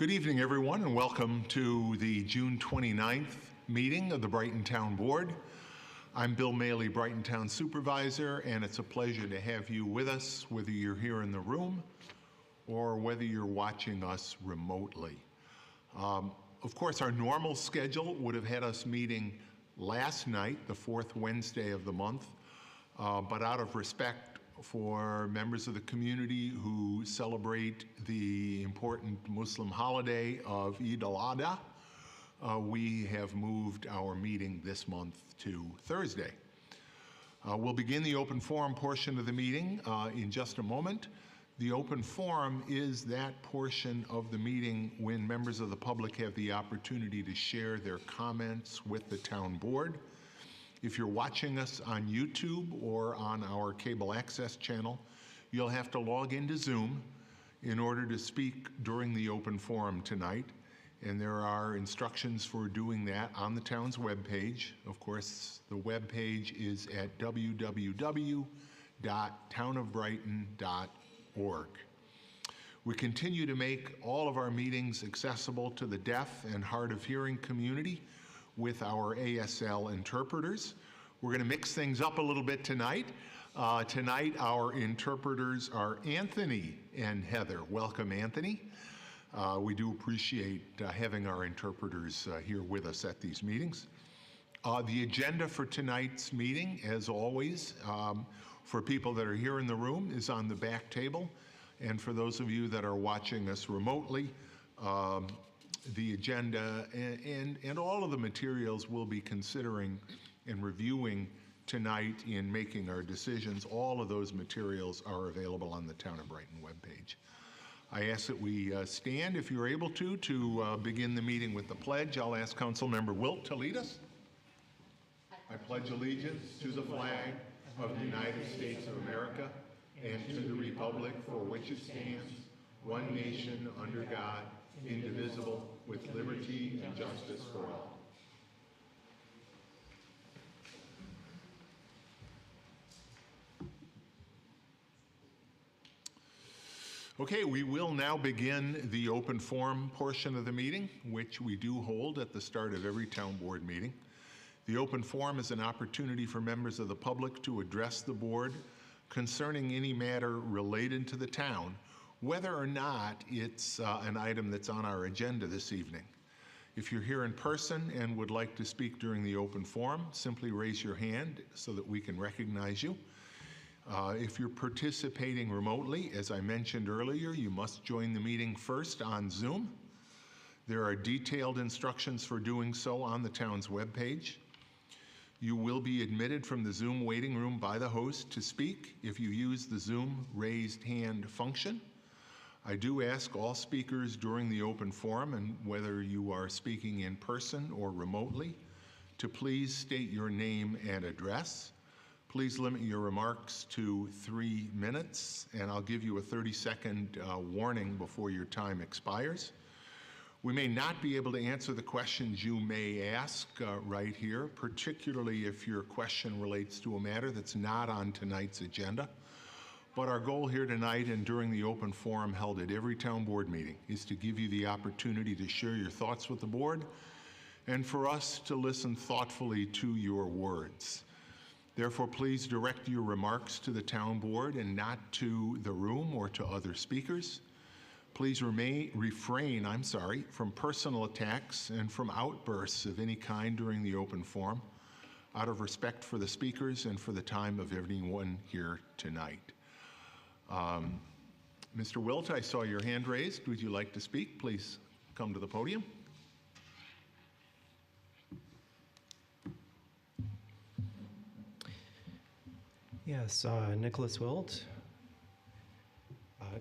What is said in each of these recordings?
Good evening, everyone, and welcome to the June 29th meeting of the Brighton Town Board. I'm Bill Maley, Brighton Town Supervisor, and it's a pleasure to have you with us, whether you're here in the room or whether you're watching us remotely. Of course, our normal schedule would have had us meeting last night, the fourth Wednesday of the month, but out of respect for members of the community who celebrate the important Muslim holiday of Eid al-Adha, we have moved our meeting this month to Thursday. We'll begin the open forum portion of the meeting in just a moment. The open forum is that portion of the meeting when members of the public have the opportunity to share their comments with the town board. If you're watching us on YouTube or on our cable access channel, you'll have to log into Zoom in order to speak during the open forum tonight. And there are instructions for doing that on the town's webpage. Of course, the webpage is at www.townofbrighton.org. We continue to make all of our meetings accessible to the deaf and hard of hearing community with our ASL interpreters. We're going to mix things up a little bit tonight. Tonight our interpreters are Anthony and Heather. Welcome, Anthony. We do appreciate having our interpreters here with us at these meetings. The agenda for tonight's meeting, as always, for people that are here in the room, is on the back table. And for those of you that are watching us remotely, the agenda and all of the materials we'll be considering and reviewing tonight in making our decisions, all of those materials are available on the Town of Brighton webpage. I ask that we stand, if you're able to begin the meeting with the pledge. I'll ask Councilmember Wilt to lead us. I pledge allegiance to the flag of the United States of America and to the republic for which it stands, one nation under God, indivisible, with liberty and justice for all. Okay, we will now begin the open forum portion of the meeting, which we do hold at the start of every town board meeting. The open forum is an opportunity for members of the public to address the board concerning any matter related to the town, whether or not it's an item that's on our agenda this evening. If you're here in person and would like to speak during the open forum, simply raise your hand so that we can recognize you. If you're participating remotely, as I mentioned earlier, you must join the meeting first on Zoom. There are detailed instructions for doing so on the town's webpage. You will be admitted from the Zoom waiting room by the host to speak if you use the Zoom raised hand function. I do ask all speakers during the open forum, and whether you are speaking in person or remotely, to please state your name and address. Please limit your remarks to 3 minutes, and I'll give you a 30-second warning before your time expires. We may not be able to answer the questions you may ask right here, particularly if your question relates to a matter that's not on tonight's agenda. But our goal here tonight and during the open forum held at every town board meeting is to give you the opportunity to share your thoughts with the board and for us to listen thoughtfully to your words. Therefore, please direct your remarks to the town board and not to the room or to other speakers. Please refrain from personal attacks and from outbursts of any kind during the open forum, out of respect for the speakers and for the time of everyone here tonight. Mr. Wilt, I saw your hand raised. Would you like to speak? Please come to the podium. Yes, Nicholas Wilt.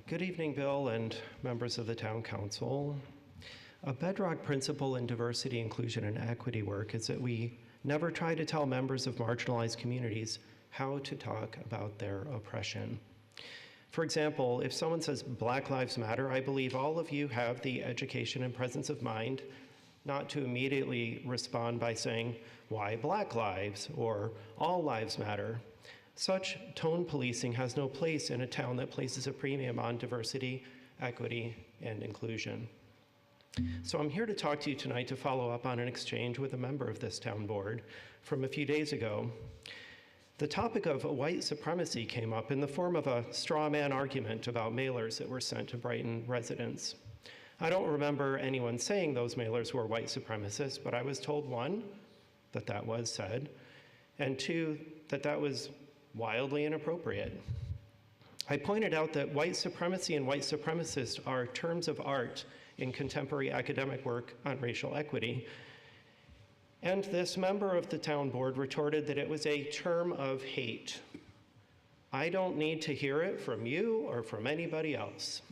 Good evening, Bill and members of the Town Council. A bedrock principle in diversity, inclusion, and equity work is that we never try to tell members of marginalized communities how to talk about their oppression. For example, if someone says Black Lives Matter, I believe all of you have the education and presence of mind not to immediately respond by saying, why Black lives, or all lives matter. Such tone policing has no place in a town that places a premium on diversity, equity, and inclusion. So I'm here to talk to you tonight to follow up on an exchange with a member of this town board from a few days ago. The topic of white supremacy came up in the form of a straw man argument about mailers that were sent to Brighton residents. I don't remember anyone saying those mailers were white supremacists, but I was told, one, that that was said, and two, that that was wildly inappropriate. I pointed out that white supremacy and white supremacist are terms of art in contemporary academic work on racial equity. And this member of the town board retorted that it was a term of hate. I don't need to hear it from you or from anybody else.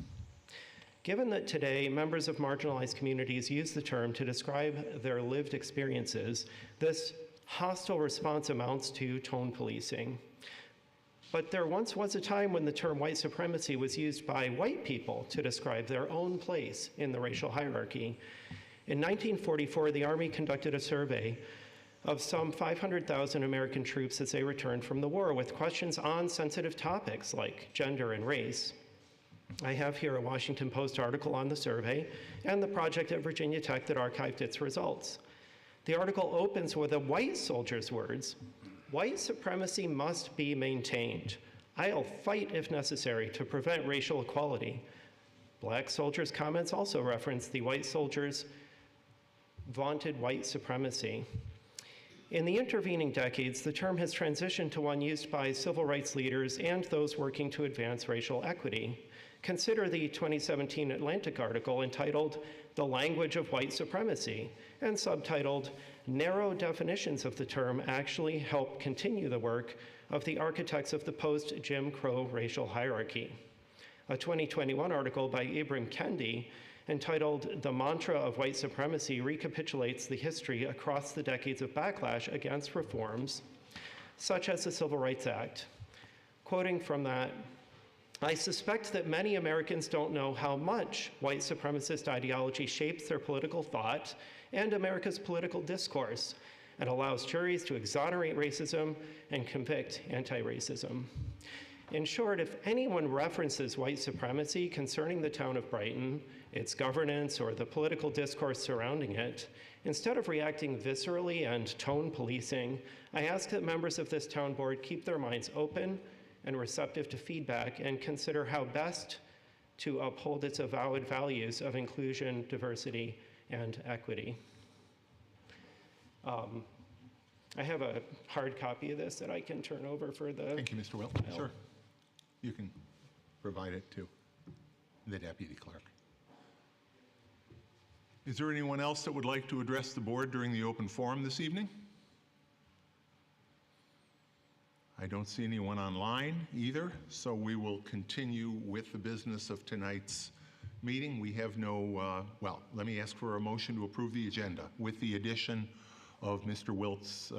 Given that today members of marginalized communities use the term to describe their lived experiences, this hostile response amounts to tone policing. But there once was a time when the term white supremacy was used by white people to describe their own place in the racial hierarchy. In 1944, the Army conducted a survey of some 500,000 American troops as they returned from the war with questions on sensitive topics like gender and race. I have here a Washington Post article on the survey and the project at Virginia Tech that archived its results. The article opens with a white soldier's words: "White supremacy must be maintained. I'll fight if necessary to prevent racial equality." Black soldiers' comments also reference the white soldiers' vaunted white supremacy. In the intervening decades, the term has transitioned to one used by civil rights leaders and those working to advance racial equity. Consider the 2017 Atlantic article entitled "The Language of White Supremacy" and subtitled "Narrow Definitions of the Term Actually Help Continue the Work of the Architects of the Post-Jim Crow Racial Hierarchy." A 2021 article by Ibram Kendi entitled "The Mantra of White Supremacy" recapitulates the history across the decades of backlash against reforms such as the Civil Rights Act. Quoting from that, "I suspect that many Americans don't know how much white supremacist ideology shapes their political thought and America's political discourse and allows juries to exonerate racism and convict anti-racism." In short, if anyone references white supremacy concerning the town of Brighton, its governance, or the political discourse surrounding it, instead of reacting viscerally and tone policing, I ask that members of this town board keep their minds open and receptive to feedback and consider how best to uphold its avowed values of inclusion, diversity, and equity. I have a hard copy of this that I can turn over for the... Thank you, Mr. Wilt. Sure. You can provide it to the deputy clerk. Is there anyone else that would like to address the board during the open forum this evening? I don't see anyone online either, so we will continue with the business of tonight's meeting. We have no, well, let me ask for a motion to approve the agenda with the addition of Mr. Wilt's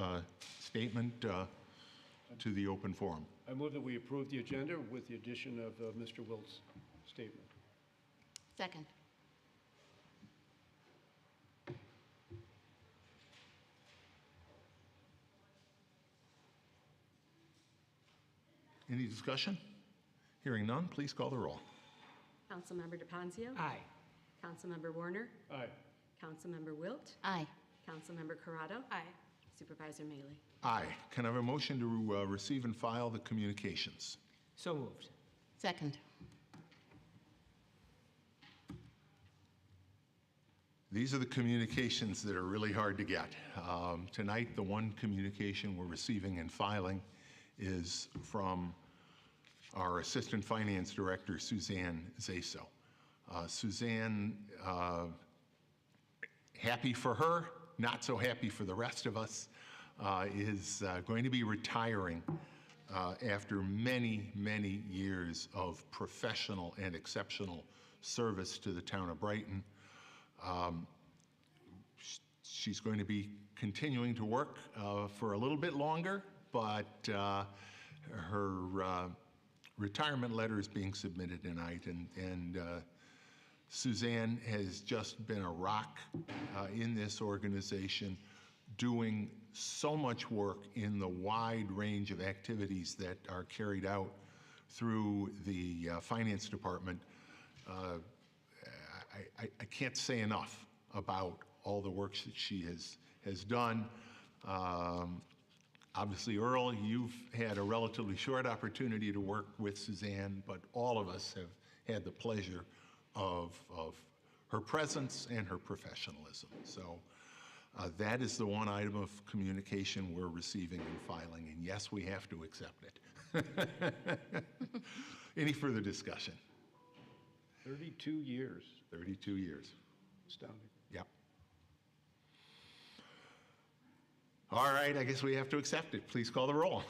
statement to the open forum. I move that we approve the agenda with the addition of Mr. Wilt's statement. Second. Any discussion? Hearing none, please call the roll. Councilmember DePoncio? Aye. Councilmember Warner? Aye. Councilmember Wilt? Aye. Councilmember Corrado? Aye. Supervisor Mailey? Aye. Can I have a motion to receive and file the communications? So moved. Second. These are the communications that are really hard to get. Tonight, the one communication we're receiving and filing is from our Assistant Finance Director, Suzanne Zaso. Suzanne, happy for her, not so happy for the rest of us, is going to be retiring after many, many years of professional and exceptional service to the town of Brighton. She's going to be continuing to work for a little bit longer, but her retirement letter is being submitted tonight, and Suzanne has just been a rock in this organization, doing so much work in the wide range of activities that are carried out through the finance department. I can't say enough about all the work that she has done. Obviously, Earl, you've had a relatively short opportunity to work with Suzanne, but all of us have had the pleasure of her presence and her professionalism. So that is the one item of communication we're receiving and filing, and yes, we have to accept it. Any further discussion? 32 years. 32 years. Astounding. Yep. All right, I guess we have to accept it. Please call the roll.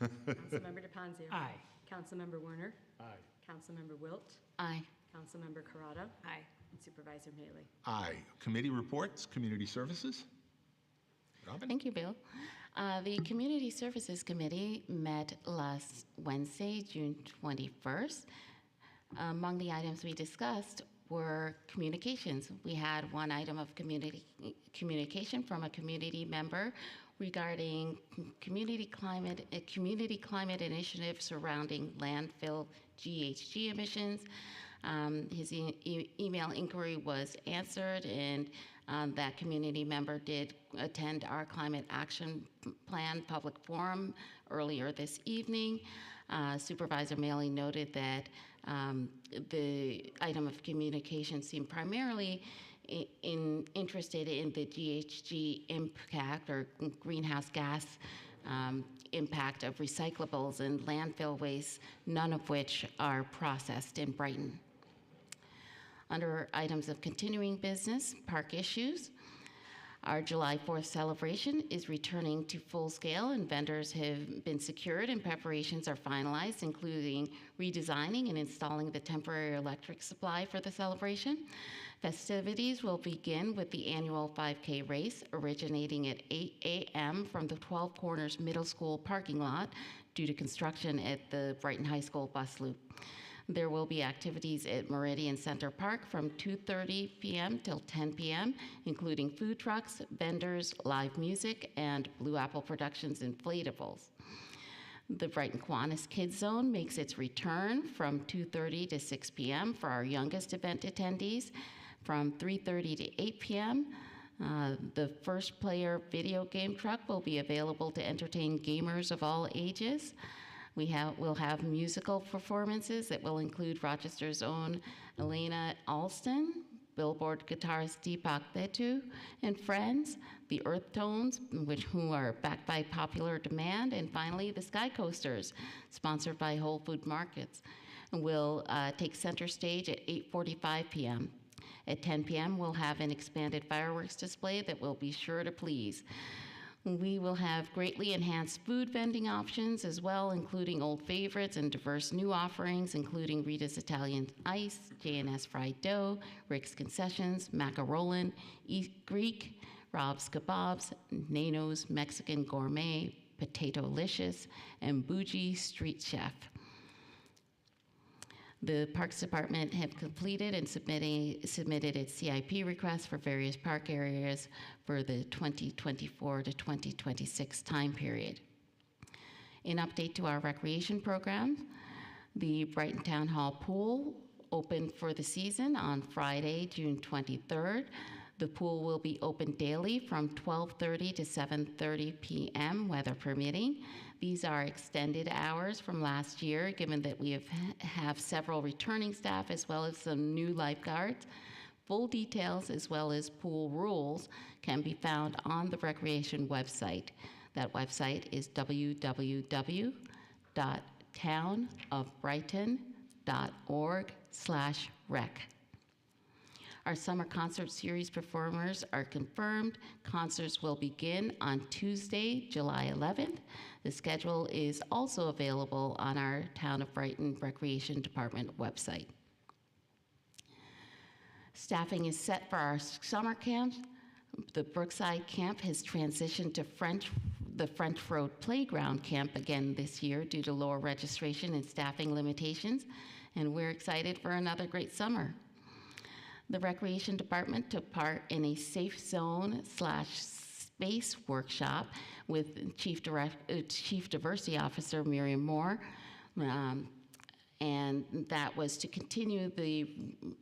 Councilmember DePonzio. Aye. Councilmember Warner. Aye. Councilmember Wilt. Aye. Councilmember Corrado. Aye. And Supervisor Mailey. Aye. Committee reports, community services. Robin? Thank you, Bill. The Community Services Committee met last Wednesday, June 21st. Among the items we discussed were communications. We had one item of communication from a community member regarding community climate initiative surrounding landfill GHG emissions. His email inquiry was answered, and that community member did attend our Climate Action Plan public forum earlier this evening. Supervisor Mailey noted that the item of communication seemed primarily interested in the GHG impact or greenhouse gas impact of recyclables and landfill waste, none of which are processed in Brighton. Under items of continuing business, park issues, our July 4th celebration is returning to full scale, and vendors have been secured and preparations are finalized, including redesigning and installing the temporary electric supply for the celebration. Festivities will begin with the annual 5K race, originating at 8 a.m. from the 12 Corners Middle School parking lot due to construction at the Brighton High School bus loop. There will be activities at Meridian Center Park from 2:30 p.m. till 10 p.m., including food trucks, vendors, live music, and Blue Apple Productions inflatables. The Brighton Kiwanis Kids Zone makes its return from 2:30 to 6 p.m. for our youngest event attendees. From 3:30 to 8 p.m., the first player video game truck will be available to entertain gamers of all ages. We'll have musical performances that will include Rochester's own Elena Alston, Billboard guitarist Deepak Betu, and friends, the Earth Tones, who are backed by popular demand, and finally the Sky Coasters, sponsored by Whole Food Markets, will take center stage at 8:45 p.m. At 10 p.m., we'll have an expanded fireworks display that will be sure to please. We will have greatly enhanced food vending options as well, including old favorites and diverse new offerings, including Rita's Italian Ice, J&S Fried Dough, Rick's Concessions, Macarolin, Eat Greek, Rob's Kebabs, Nano's Mexican Gourmet, Potato-licious, and Bougie Street Chef. The Parks Department have completed and submitted its CIP request for various park areas for the 2024 to 2026 time period. In update to our recreation program, the Brighton Town Hall pool opened for the season on Friday, June 23rd. The pool will be open daily from 12:30 to 7:30 p.m., weather permitting. These are extended hours from last year, given that we have several returning staff as well as some new lifeguards. Full details as well as pool rules can be found on the recreation website. That website is www.townofbrighton.org/rec. Our summer concert series performers are confirmed. Concerts will begin on Tuesday, July 11th. The schedule is also available on our Town of Brighton Recreation Department website. Staffing is set for our summer camps. The Brookside Camp has transitioned to the French Road Playground Camp again this year due to lower registration and staffing limitations, and we're excited for another great summer. The Recreation Department took part in a Safe Zone/Space workshop with Chief Diversity Officer Miriam Moore. And that was to continue the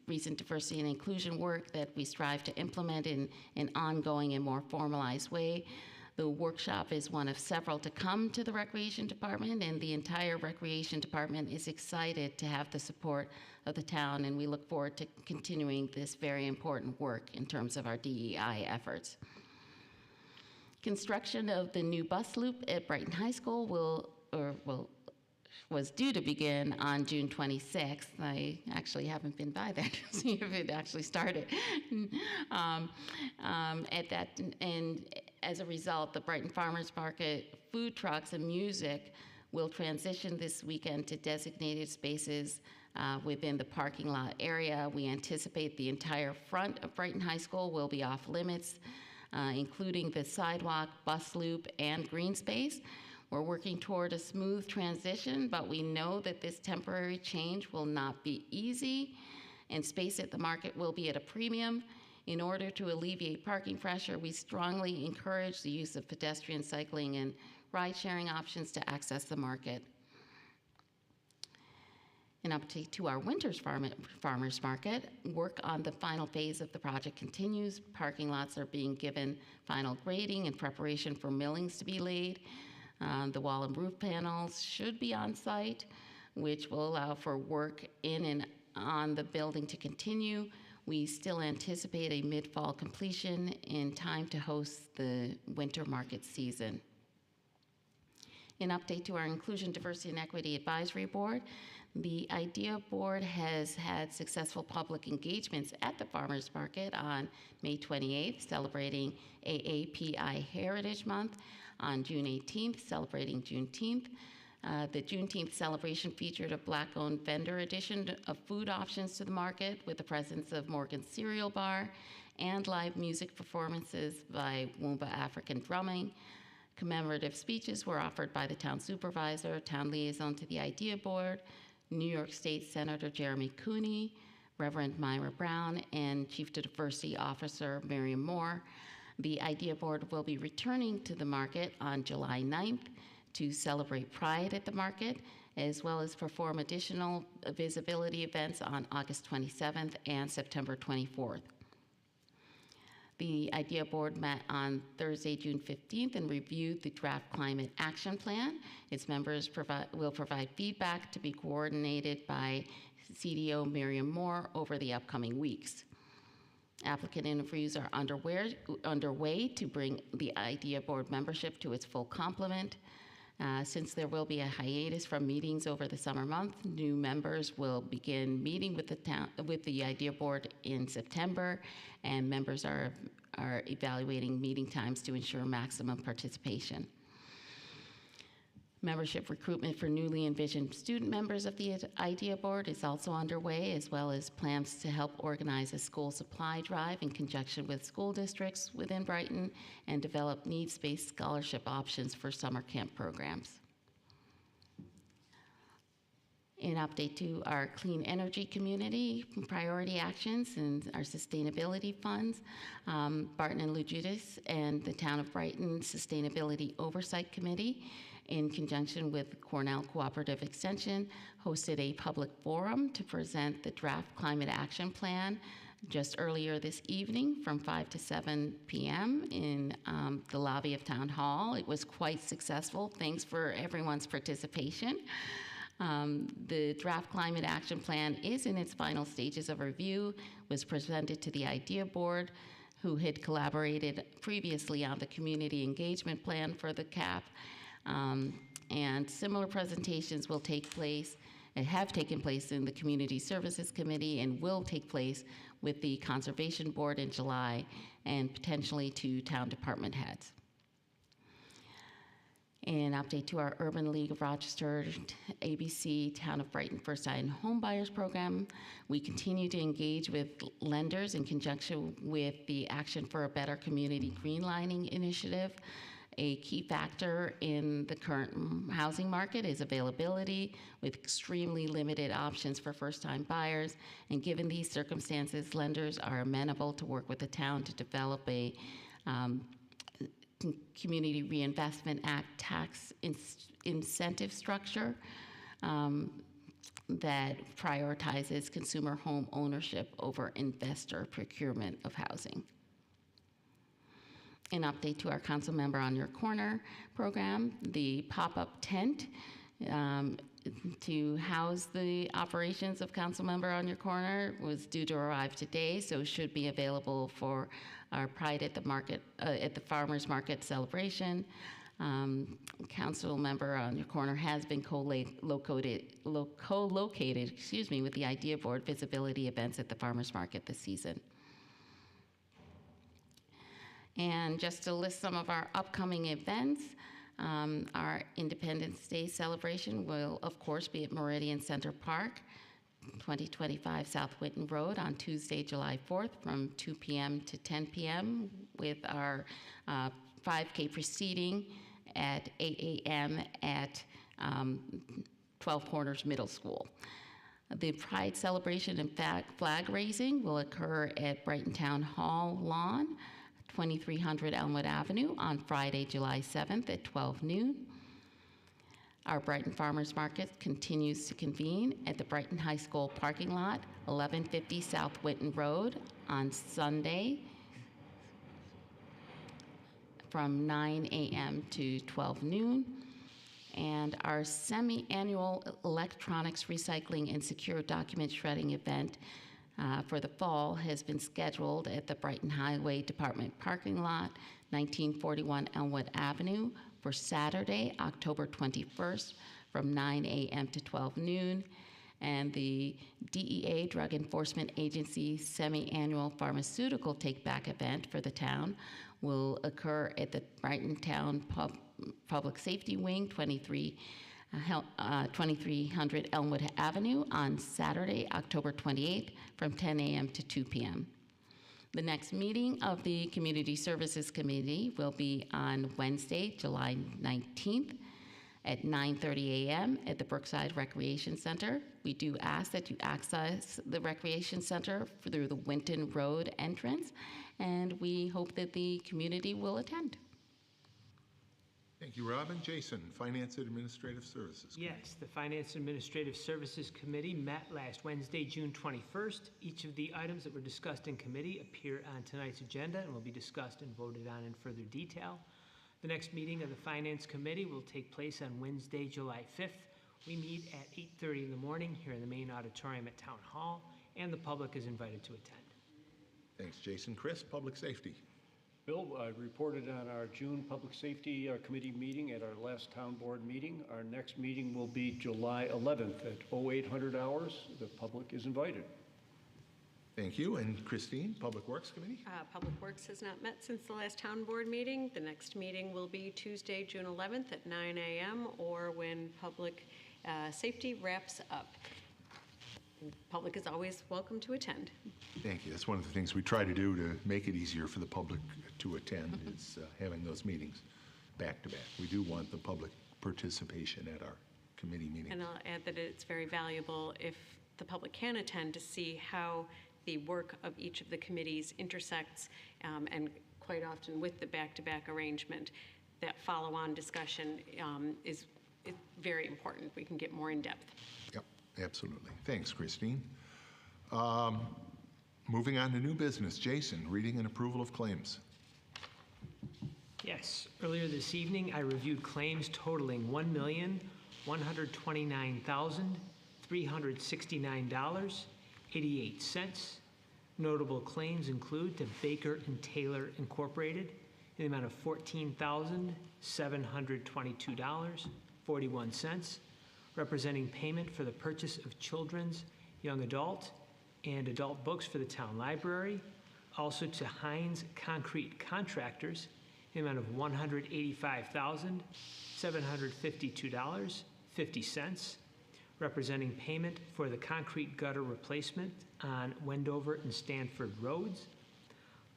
recent diversity and inclusion work that we strive to implement in an ongoing and more formalized way. The workshop is one of several to come to the Recreation Department, and the entire Recreation Department is excited to have the support of the town, and we look forward to continuing this very important work in terms of our DEI efforts. Construction of the new bus loop at Brighton High School was due to begin on June 26th. I actually haven't been by there to see if it actually started. And as a result, the Brighton Farmers Market food trucks and music will transition this weekend to designated spaces within the parking lot area. We anticipate the entire front of Brighton High School will be off limits, including the sidewalk, bus loop, and green space. We're working toward a smooth transition, but we know that this temporary change will not be easy, and space at the market will be at a premium. In order to alleviate parking pressure, we strongly encourage the use of pedestrian, cycling, and ride-sharing options to access the market. An update to our winter's farmers market. Work on the final phase of the project continues. Parking lots are being given final grading in preparation for millings to be laid. The wall and roof panels should be on site, which will allow for work in and on the building to continue. We still anticipate a mid-fall completion in time to host the winter market season. An update to our Inclusion, Diversity, and Equity Advisory Board. The IDEA Board has had successful public engagements at the Farmers Market on May 28th, celebrating AAPI Heritage Month, on June 18th, celebrating Juneteenth. The Juneteenth celebration featured a Black-owned vendor addition of food options to the market with the presence of Morgan's Cereal Bar and live music performances by Woomba African Drumming. Commemorative speeches were offered by the town supervisor, town liaison to the IDEA Board, New York State Senator Jeremy Cooney, Reverend Myra Brown, and Chief Diversity Officer Miriam Moore. The IDEA Board will be returning to the market on July 9th to celebrate Pride at the market, as well as perform additional visibility events on August 27th and September 24th. The IDEA Board met on Thursday, June 15th, and reviewed the draft climate action plan. Its members will provide feedback to be coordinated by CDO Miriam Moore over the upcoming weeks. Applicant interviews are underway to bring the IDEA Board membership to its full complement. Since there will be a hiatus from meetings over the summer month, new members will begin meeting with the IDEA Board in September, and members are evaluating meeting times to ensure maximum participation. Membership recruitment for newly envisioned student members of the IDEA Board is also underway, as well as plans to help organize a school supply drive in conjunction with school districts within Brighton and develop needs-based scholarship options for summer camp programs. An update to our clean energy community priority actions and our sustainability funds. Barton and Lujudas and the Town of Brighton Sustainability Oversight Committee, in conjunction with Cornell Cooperative Extension, hosted a public forum to present the draft climate action plan just earlier this evening from 5 to 7 p.m. in the lobby of Town Hall. It was quite successful. Thanks for everyone's participation. The draft climate action plan is in its final stages of review, was presented to the IDEA Board, who had collaborated previously on the community engagement plan for the CAP. And similar presentations will take place and have taken place in the Community Services Committee and will take place with the Conservation Board in July and potentially to town department heads. An update to our Urban League of Rochester, ABC, Town of Brighton First-Time Home Buyers Program. We continue to engage with lenders in conjunction with the Action for a Better Community Greenlining Initiative. A key factor in the current housing market is availability, with extremely limited options for first-time buyers. And given these circumstances, lenders are amenable to work with the town to develop a Community Reinvestment Act tax incentive structure that prioritizes consumer home ownership over investor procurement of housing. An update to our Council Member on Your Corner program, the pop-up tent to house the operations of Council Member on Your Corner was due to arrive today, so should be available for our Pride at the Market, at the Farmers Market celebration. Council Member on Your Corner has been co-located, with the Idea Board visibility events at the Farmers Market this season. And just to list some of our upcoming events, our Independence Day celebration will, of course, be at Meridian Center Park, 2025 South Winton Road on Tuesday, July 4th from 2 p.m. to 10 p.m. with our 5K proceeding at 8 a.m. at 12 Corners Middle School. The Pride celebration and flag raising will occur at Brighton Town Hall lawn, 2300 Elmwood Avenue on Friday, July 7th at 12 noon. Our Brighton Farmers Market continues to convene at the Brighton High School parking lot, 1150 South Winton Road on Sunday from 9 a.m. to 12 noon. And our semi-annual electronics recycling and secure document shredding event for the fall has been scheduled at the Brighton Highway Department parking lot, 1941 Elmwood Avenue, for Saturday, October 21st, from 9 a.m. to 12 noon. And the DEA, Drug Enforcement Agency, semi-annual pharmaceutical take-back event for the town will occur at the Brighton Town Public Safety Wing, 2300 Elmwood Avenue on Saturday, October 28th from 10 a.m. to 2 p.m. The next meeting of the Community Services Committee will be on Wednesday, July 19th at 9:30 a.m. at the Brookside Recreation Center. We do ask that you access the Recreation Center through the Winton Road entrance, and we hope that the community will attend. Thank you, Robin. Jason, Finance and Administrative Services. Yes, the Finance and Administrative Services Committee met last Wednesday, June 21st. Each of the items that were discussed in committee appear on tonight's agenda and will be discussed and voted on in further detail. The next meeting of the Finance Committee will take place on Wednesday, July 5th. We meet at 8:30 in the morning here in the main auditorium at Town Hall, and the public is invited to attend. Thanks, Jason. Chris, Public Safety. Bill, I reported on our June Public Safety Committee meeting at our last town board meeting. Our next meeting will be July 11th at 0800 hours. The public is invited. Thank you. And Christine, Public Works Committee. Public Works has not met since the last town board meeting. The next meeting will be Tuesday, June 11th at 9 a.m. or when public safety wraps up. The public is always welcome to attend. Thank you. That's one of the things we try to do to make it easier for the public to attend is having those meetings back to back. We do want the public participation at our committee meetings. And I'll add that it's very valuable if the public can attend to see how the work of each of the committees intersects, and quite often with the back-to-back arrangement, that follow-on discussion is very important. We can get more in depth. Yep, absolutely. Thanks, Christine. Moving on to new business. Jason, reading and approval of claims. Yes, earlier this evening, I reviewed claims totaling $1,129,369.88. Notable claims include to Baker and Taylor Incorporated in the amount of $14,722.41, representing payment for the purchase of children's, young adult, and adult books for the town library. Also to Hines Concrete Contractors in the amount of $185,752.50, representing payment for the concrete gutter replacement on Wendover and Stanford Roads.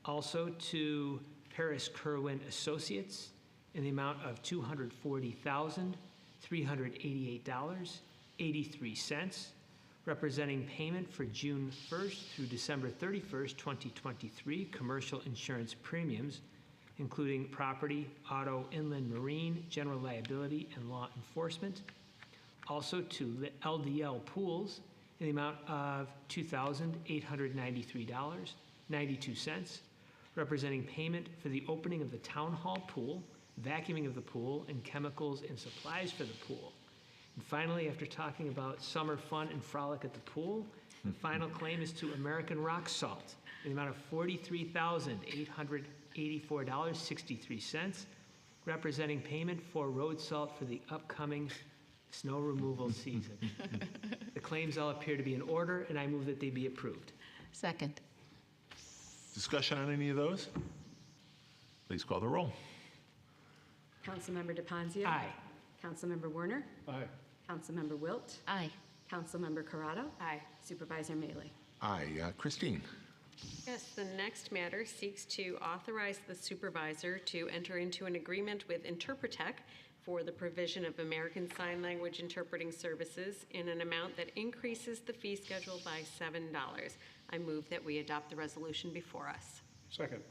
Also to Paris Kerwin Associates in the amount of $240,388.83, representing payment for June 1st through December 31st, 2023 commercial insurance premiums, including property, auto, inland marine, general liability, and law enforcement. Also to LDL Pools in the amount of $2,893.92, representing payment for the opening of the town hall pool, vacuuming of the pool, and chemicals and supplies for the pool. And finally, after talking about summer fun and frolic at the pool, the final claim is to American Rock Salt in the amount of $43,884.63, representing payment for road salt for the upcoming snow removal season. The claims all appear to be in order, and I move that they be approved. Second. Discussion on any of those? Please call the roll. Councilmember DePonzio. Aye. Councilmember Werner. Aye. Councilmember Wilt. Aye. Councilmember Corrado. Aye. Supervisor Mailey. Aye. Christine? Yes, the next matter seeks to authorize the supervisor to enter into an agreement with Interpretech for the provision of American Sign Language interpreting services in an amount that increases the fee schedule by $7. I move that we adopt the resolution before us. Second.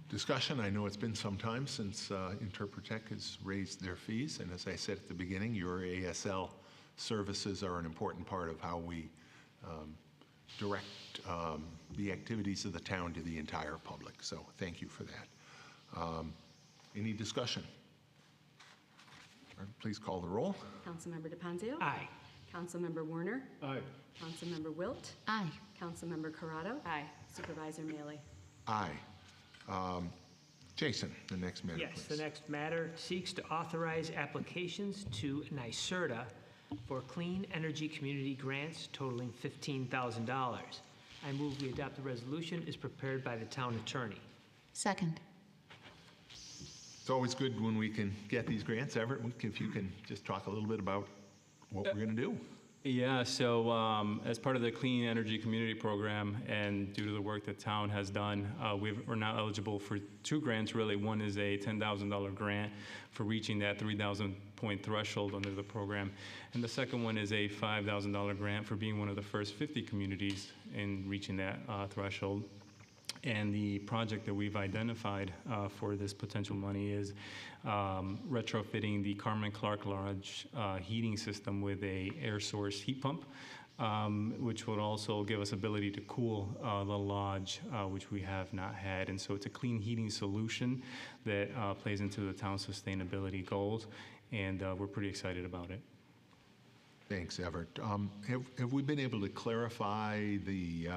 Discussion. I know it's been some time since Interpretech has raised their fees, and as I said at the beginning, your ASL services are an important part of how we direct the activities of the town to the entire public. So thank you for that. Any discussion? All right, please call the roll. Councilmember DePonzio. Aye. Councilmember Werner. Aye. Councilmember Wilt. Aye. Councilmember Corrado. Aye. Supervisor Mailey. Aye. Jason, the next matter, Yes, the please. next matter seeks to authorize applications to NYSERDA for clean energy community grants totaling $15,000. I move we adopt the resolution as prepared by the town attorney. Second. It's always good when we can get these grants. Everett, if you can just talk a little bit about what we're going to do. Yeah, so as part of the Clean Energy Community Program, and due to the work that town has done, we're now eligible for two grants, really. One is a $10,000 grant for reaching that 3,000 point threshold under the program. And the second one is a $5,000 grant for being one of the first 50 communities in reaching that threshold. And the project that we've identified for this potential money is retrofitting the Carmen Clark Lodge heating system with a air source heat pump, which would also give us ability to cool the lodge, which we have not had. And so it's a clean heating solution that plays into the town's sustainability goals, and we're pretty excited about it. Thanks, Everett. Have we been able to clarify the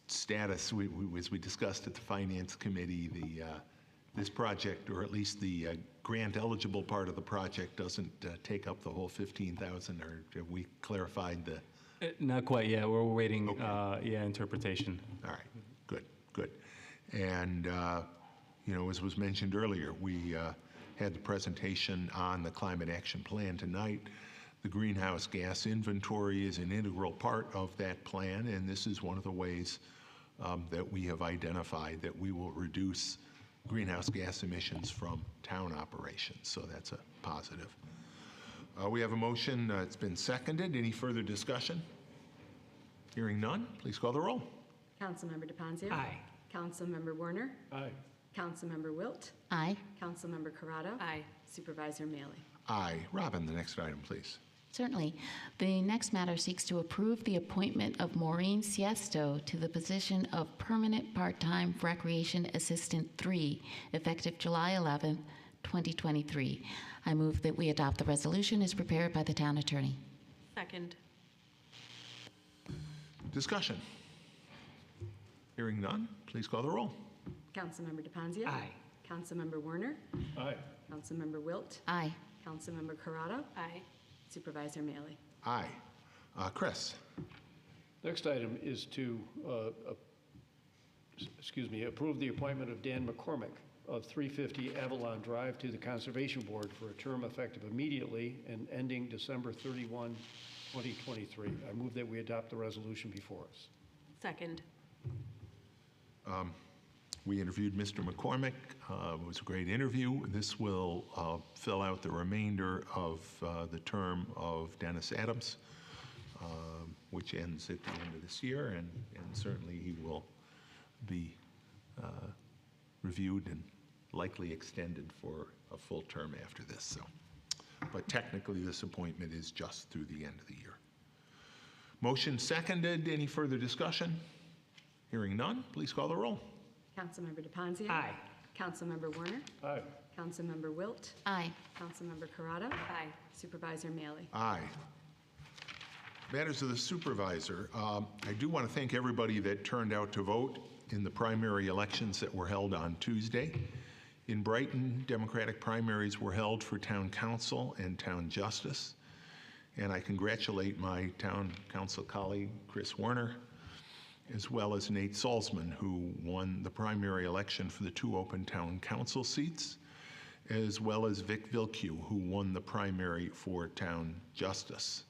status, as we discussed at the Finance Committee, this project, or at least the grant-eligible part of the project, doesn't take up the whole $15,000, or have we clarified the? Not quite yet. We're waiting, Okay. interpretation. All right, good. And, as was mentioned earlier, we had the presentation on the Climate Action Plan tonight. The greenhouse gas inventory is an integral part of that plan, and this is one of the ways that we have identified that we will reduce greenhouse gas emissions from town operations, so that's a positive. We have a motion. It's been seconded. Any further discussion? Hearing none, please call the roll. Councilmember DePonzio. Aye. Councilmember Werner. Aye. Councilmember Wilt. Aye. Councilmember Corrado. Aye. Supervisor Mailey. Aye. Robin, the next item, please. Certainly. The next matter seeks to approve the appointment of Maureen Siesto to the position of Permanent Part-Time Recreation Assistant 3, effective July 11, 2023. I move that we adopt the resolution as prepared by the town attorney. Second. Discussion. Hearing none, please call the roll. Councilmember DePonzio. Aye. Councilmember Werner. Aye. Councilmember Wilt. Aye. Councilmember Corrado. Aye. Supervisor Mailey. Aye. Chris. Next item is to, approve the appointment of Dan McCormick of 350 Avalon Drive to the Conservation Board for a term effective immediately and ending December 31, 2023. I move that we adopt the resolution before us. Second. We interviewed Mr. McCormick. It was a great interview. This will fill out the remainder of the term of Dennis Adams, which ends at the end of this year, and certainly he will be reviewed and likely extended for a full term after this. So, but technically, this appointment is just through the end of the year. Motion seconded. Any further discussion? Hearing none, please call the roll. Councilmember DePonzio. Aye. Councilmember Warner. Aye. Councilmember Wilt. Aye. Councilmember Corrado. Aye. Supervisor Mealy. Aye. Matters of the supervisor. I do want to thank everybody that turned out to vote in the primary elections that were held on Tuesday. In Brighton, Democratic primaries were held for town council and town justice. And I congratulate my town council colleague, Chris Werner, as well as Nate Salzman, who won the primary election for the 2 open town council seats, as well as Vic Vilkew, who won the primary for town justice.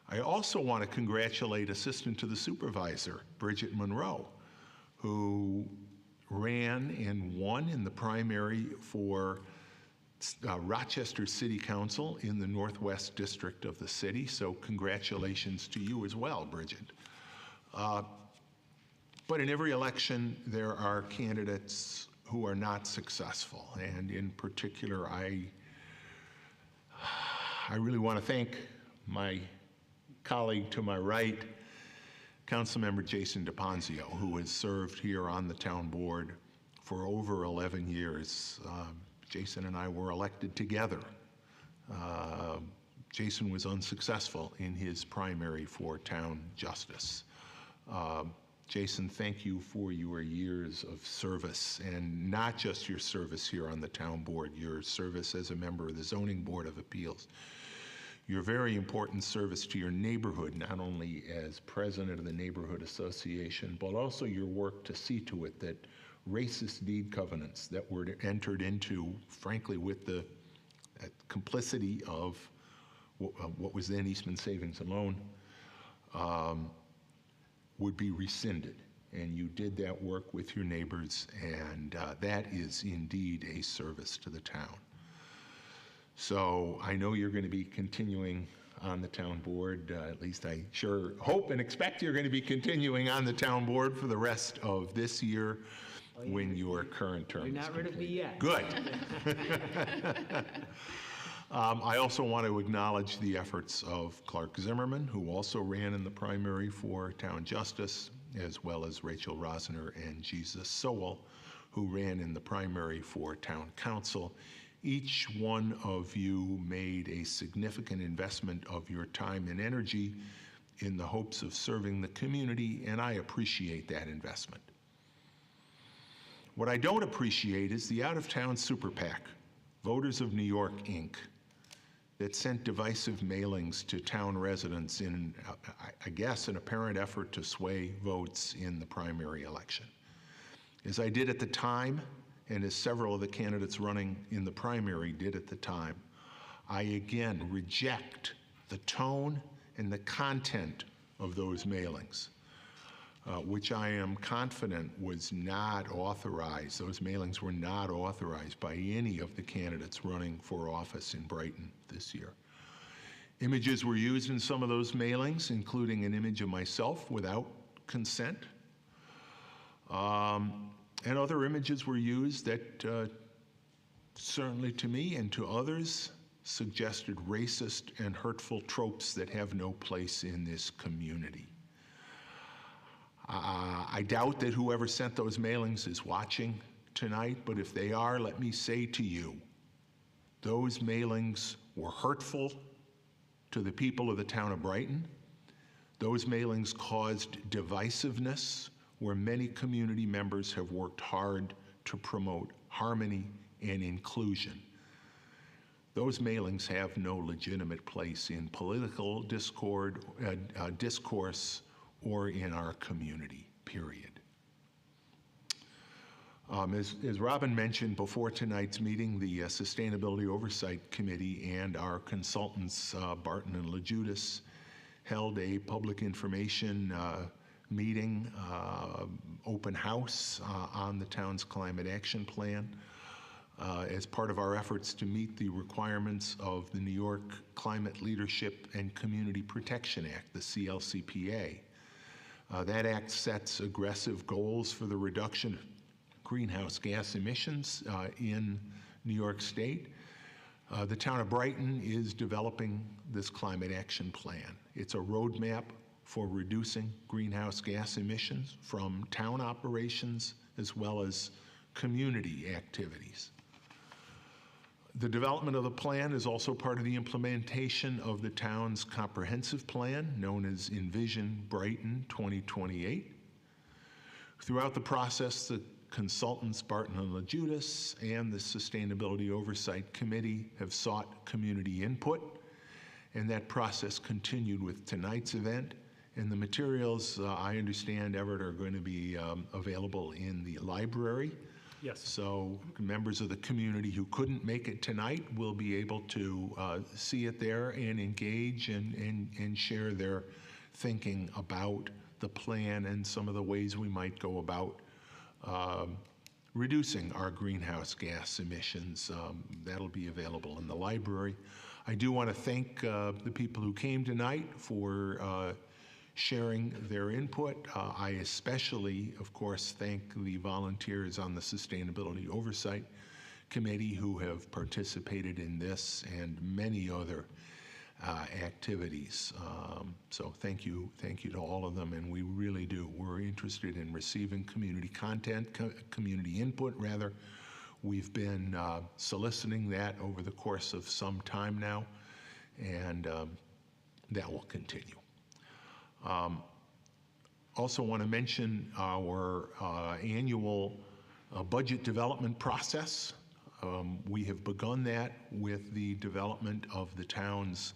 I also want to congratulate Assistant to the Supervisor, Bridget Monroe, who ran and won in the primary for Rochester City Council in the Northwest District of the city. So congratulations to you as well, Bridget. But in every election, there are candidates who are not successful. And in particular, I really want to thank my colleague to my right, Councilmember Jason DePonzio, who has served here on the town board for over 11 years. Jason and I were elected together. Jason was unsuccessful in his primary for town justice. Jason, thank you for your years of service, and not just your service here on the town board, your service as a member of the Zoning Board of Appeals, your very important service to your neighborhood, not only as president of the neighborhood association, but also your work to see to it that racist deed covenants that were entered into, frankly, with the complicity of what was then Eastman Savings and Loan, would be rescinded. And you did that work with your neighbors, and that is indeed a service to the town. So I know you're going to be continuing on the town board, at least I sure hope and expect you're going to be continuing on the town board for the rest of this year when your current term is You're not rid of me yet. Good. I also want to acknowledge the efforts of Clark Zimmerman, who also ran in the primary for town justice, as well as Rachel Rosner and Jesus Sowell, who ran in the primary for town council. Each one of you made a significant investment of your time and energy in the hopes of serving the community, and I appreciate that investment. What I don't appreciate is the out-of-town super PAC, Voters of New York, Inc., that sent divisive mailings to town residents in, I guess, an apparent effort to sway votes in the primary election. As I did at the time, and as several of the candidates running in the primary did at the time, I again reject the tone and the content of those mailings, which I am confident was not authorized. Those mailings were not authorized by any of the candidates running for office in Brighton this year. Images were used in some of those mailings, including an image of myself without consent. And other images were used that certainly to me and to others suggested racist and hurtful tropes that have no place in this community. I doubt that whoever sent those mailings is watching tonight, but if they are, let me say to you, those mailings were hurtful to the people of the town of Brighton. Those mailings caused divisiveness where many community members have worked hard to promote harmony and inclusion. Those mailings have no legitimate place in political discourse or in our community, period. As Robin mentioned before tonight's meeting, the Sustainability Oversight Committee and our consultants, Barton and LaJudas, held a public information meeting, open house on the town's climate action plan as part of our efforts to meet the requirements of the New York Climate Leadership and Community Protection Act, the CLCPA. That act sets aggressive goals for the reduction greenhouse gas emissions in New York State. The town of Brighton is developing this climate action plan. It's a roadmap for reducing greenhouse gas emissions from town operations as well as community activities. The development of the plan is also part of the implementation of the town's comprehensive plan known as Envision Brighton 2028. Throughout the process, the consultants Barton and LaJudas and the Sustainability Oversight Committee have sought community input, and that process continued with tonight's event. And the materials, I understand, Everett, are going to be available in the library. Yes. So members of the community who couldn't make it tonight will be able to see it there and engage and share their thinking about the plan and some of the ways we might go about reducing our greenhouse gas emissions. That'll be available in the library. I do want to thank the people who came tonight for sharing their input. I especially, of course, thank the volunteers on the Sustainability Oversight Committee who have participated in this and many other activities. So thank you to all of them, and we really do. We're interested in receiving community content, community input rather. We've been soliciting that over the course of some time now, and that will continue. Also want to mention our annual budget development process. We have begun that with the development of the town's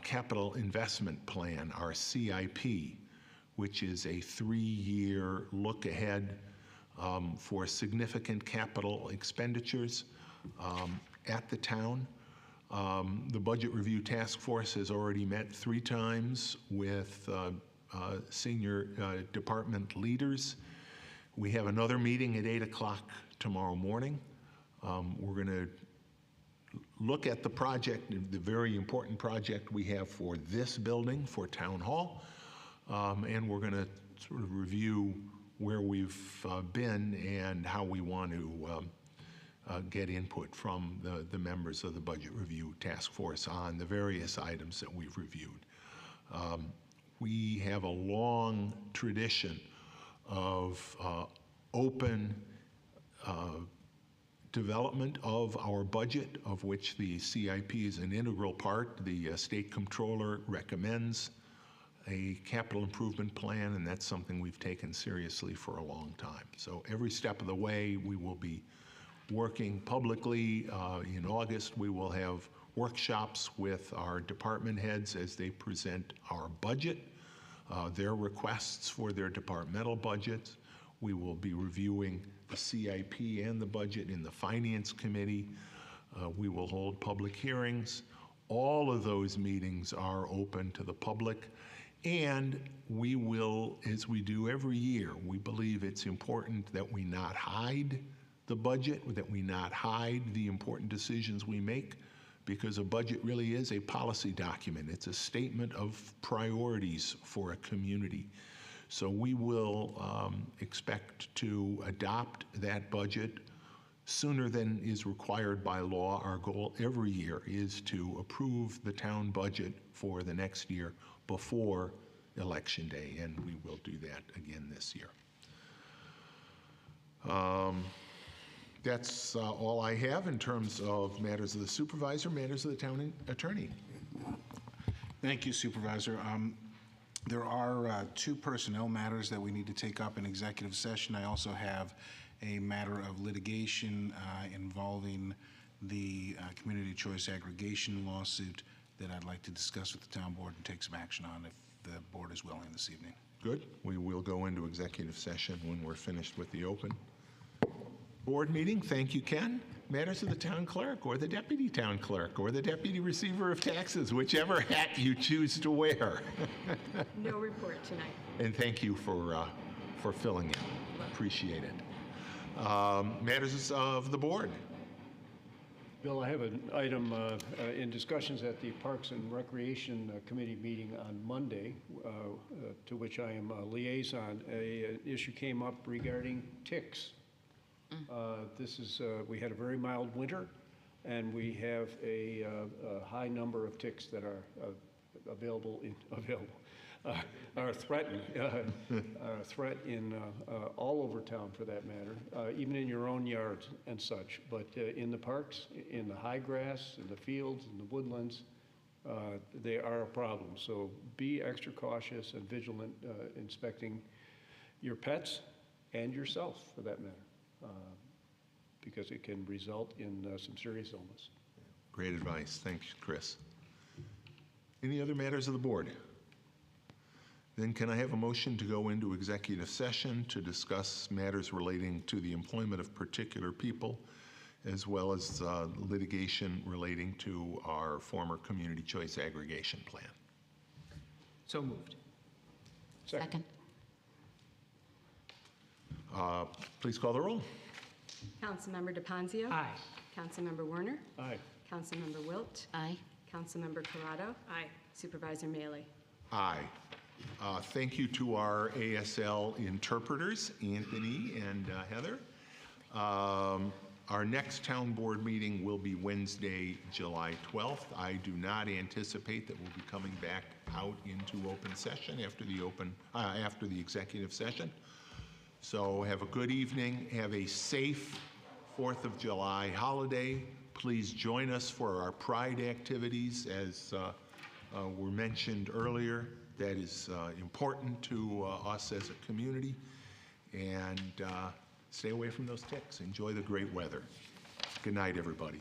capital investment plan, our CIP, which is a 3-year look ahead for significant capital expenditures at the town. The Budget Review Task Force has already met 3 times with senior department leaders. We have another meeting at 8 o'clock tomorrow morning. We're going to look at the project, the very important project we have for this building, for Town Hall, and we're going to sort of review where we've been and how we want to get input from the members of the Budget Review Task Force on the various items that we've reviewed. We have a long tradition of open development of our budget, of which the CIP is an integral part. The State Comptroller recommends a capital improvement plan, and that's something we've taken seriously for a long time. So every step of the way, we will be working publicly. In August, we will have workshops with our department heads as they present our budget, their requests for their departmental budgets. We will be reviewing the CIP and the budget in the Finance Committee. We will hold public hearings. All of those meetings are open to the public, and we will, as we do every year, we believe it's important that we not hide the budget, that we not hide the important decisions we make, because a budget really is a policy document. It's a statement of priorities for a community. So we will expect to adopt that budget sooner than is required by law. Our goal every year is to approve the town budget for the next year before Election Day, and we will do that again this year. That's all I have in terms of matters of the supervisor, matters of the town attorney. Thank you, Supervisor. There are 2 personnel matters that we need to take up in executive session. I also have a matter of litigation involving the community choice aggregation lawsuit that I'd like to discuss with the town board and take some action on if the board is willing this evening. Good. We will go into executive session when we're finished with the open board meeting. Thank you, Ken. Matters of the town clerk or the deputy town clerk or the deputy receiver of taxes, whichever hat you choose to wear. No report tonight. And thank you for filling in. Appreciate it. Matters of the board. Bill, I have an item in discussions at the Parks and Recreation Committee meeting on Monday, to which I am a liaison. An issue came up regarding ticks This is, we had a very mild winter, and we have a high number of ticks that are are threatened, a threat in all over town for that matter, even in your own yards and such. But in the parks, in the high grass, in the fields, in the woodlands, they are a problem. So be extra cautious and vigilant inspecting your pets and yourself for that matter, because it can result in some serious illness. Great advice. Thanks, Chris. Any other matters of the board? Then can I have a motion to go into executive session to discuss matters relating to the employment of particular people, as well as litigation relating to our former community choice aggregation plan? So moved. Second. Please call the roll. Councilmember DePonzio. Aye. Councilmember Werner. Aye. Councilmember Wilt. Aye. Councilmember Corrado. Aye. Supervisor Mealy. Aye. Thank you to our ASL interpreters, Anthony and Heather. Our next town board meeting will be Wednesday, July 12th. I do not anticipate that we'll be coming back out into open session after the executive session. So have a good evening. Have a safe 4th of July holiday. Please join us for our Pride activities, as were mentioned earlier. That is important to us as a community. And stay away from those ticks. Enjoy the great weather. Good night, everybody.